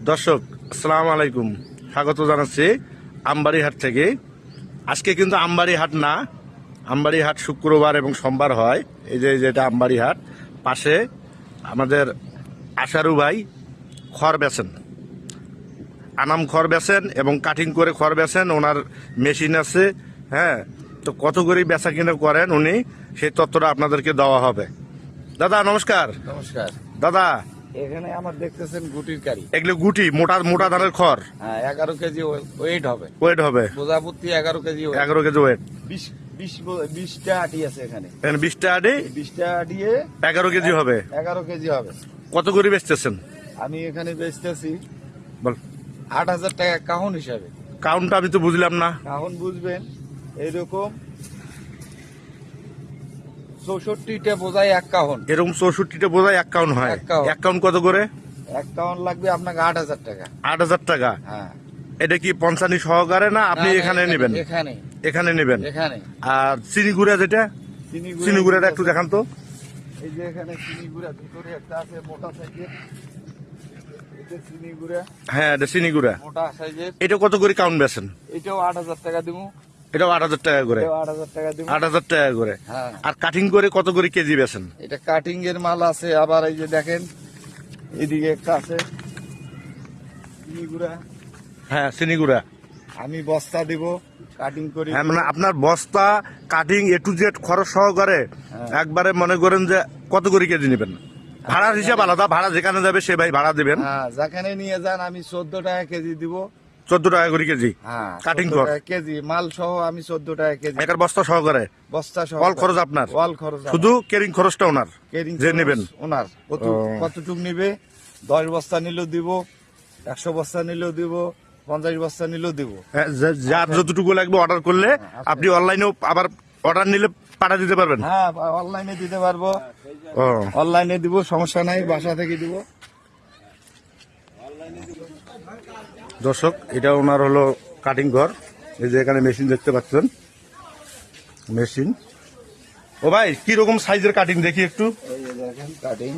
দর্শক আসসালামু আলাইকুম, স্বাগত জানাচ্ছি আমবাড়ি হাট থেকে। আজকে কিন্তু আমবাড়ি হাট না, আমবাড়ি হাট শুক্রবার এবং সোমবার হয়। এই যে যেটা আমবাড়ি হাট, পাশে আমাদের আশারু ভাই খড় বেচেন, আনাম খড় বেচেন এবং কাটিং করে খড় বেচেন। ওনার মেশিন আছে, হ্যাঁ। তো কত করে বেচা কিনা করেন উনি, সেই তথ্যটা আপনাদেরকে দেওয়া হবে। দাদা নমস্কার। নমস্কার। দাদা এখানে আমার দেখতেছেন গুটির কারি। এগুলো গুটি, মোটা মোটা ধানের খড়। হ্যাঁ, 11 কেজি ওয়েট হবে। ওয়েট হবে বোঝাপত্তি 11 কেজি। 11 K G weight. 20টা আটি আছে এখানে। এখানে 20টা আডি 20টা আটিয়ে 11 কেজি হবে। 11 কেজি হবে। কত করে বেচতেছেন? আমি এখানে বেচতেছি বল। 8,000 টাকা কাহন হিসাবে। কাউন্টটা আমি তো বুঝলাম না। কাহন বুঝবেন, এইরকম 64টা বোঝায় এক কাহন। এরকম 64টা বোঝায় এক কাউন্ট হয়। এক কাউন্ট। এক কাউন্ট কত করে? এক কাহন লাগবে আপনাকে 8,000 টাকা। 8,000 টাকা। হ্যাঁ। এটা কি পঞ্চানি সহকারে না আপনি না, না, এখানে নেবেন? এখানে এখানে নেবেন। এখানে আর চিনি গুঁড়া যেটা, চিনি গুঁড়াটা একটু দেখান তো। এই যে এখানে চিনি গুঁড়া ভিতরে একটা আছে মোটা সাইজের। এটা চিনি গুঁড়া হ্যাঁ, এটা চিনি গুঁড়া। মোটা সাইজের। এটা কত করে কাউন্ট বেচেন? এটাও 8,000 টাকা দিব। এটাও 8,000 টাকা করে। এটাও 8,000 টাকা দিব। 8,000 টাকা করে। হ্যাঁ। আর কাটিং করে কত করে কেজি বেচেন? এটা কাটিং এর মাল আছে। আবার এই যে দেখেন এদিকে একটা আছে চিনি গুঁড়া। হ্যাঁ, চিনি গুঁড়া। আমি বস্তা দিব কাটিং করে। হ্যাঁ, মানে আপনার বস্তা কাটিং এ টু জেড খরচ সহকারে একবারে মনে করেন যে কত করে কেজি নেবেন? ভাড়ার হিসাব আলাদা, ভাড়া যেখানে যাবে সে ভাই ভাড়া দিবেন। হ্যাঁ, যেখানে নিয়ে যান আমি 14 টাকা কেজি দিব। 14 টাকা করে কেজি। হ্যাঁ, কাটিং 14 খরচ টাকা কেজি মাল সহ আমি 14 টাকা কেজি। একার বস্তা সহকারে বস্তা সহ অল খরচ আপনার? অল খরচ আমার। শুধু কেরিং খরচটা ওনার কেরিং যে খরচ নেবেন। ওনার কতটুক নিবে? 10 বস্তা নিলেও দিব, 100 বস্তা নিলেও দিব, 50 বস্তা নিলেও দিব। হ্যাঁ, যার যতটুকু লাগবে অর্ডার করলে আপনি অনলাইনেও আবার অর্ডার নিলে পাঠা দিতে পারবেন। হ্যাঁ, অনলাইনে দিতে পারবো। ও, অনলাইনে দিব, সমস্যা নাই, বাসা থেকে দিব। দর্শক এটা ওনার হলো কাটিং ঘর। এই যে এখানে মেশিন দেখতে পাচ্ছেন, মেশিন। ও ভাই কি রকম সাইজের কাটিং দেখি একটু। এই যে দেখেন cutting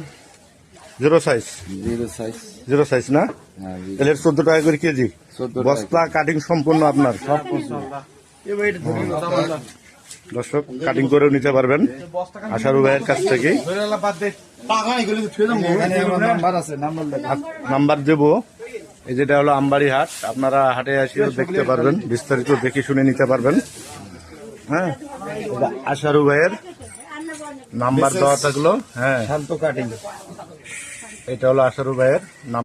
zero size. Zero size. Zero size না? হ্যাঁ, তাহলে 14 টাকা করে কেজি। 14 টাকা বস্তা কাটিং সম্পূর্ণ আপনার। সব কিছু। দর্শক কাটিং করেও নিতে পারবেন আশারু ভাইয়ের কাছ থেকে। এখানে আমার নাম্বার আছে, নাম্বার লেখা। নাম্বার দেবো। এই যেটা হলো আমবাড়ি হাট, আপনারা হাটে আসিও দেখতে পারবেন, বিস্তারিত দেখে শুনে নিতে পারবেন। হ্যাঁ, এটা আশারু ভাইয়ের নাম্বার দেওয়া থাকলো। হ্যাঁ, শান্ত কাটিং। এটা হলো আশারু ভাইয়ের নাম।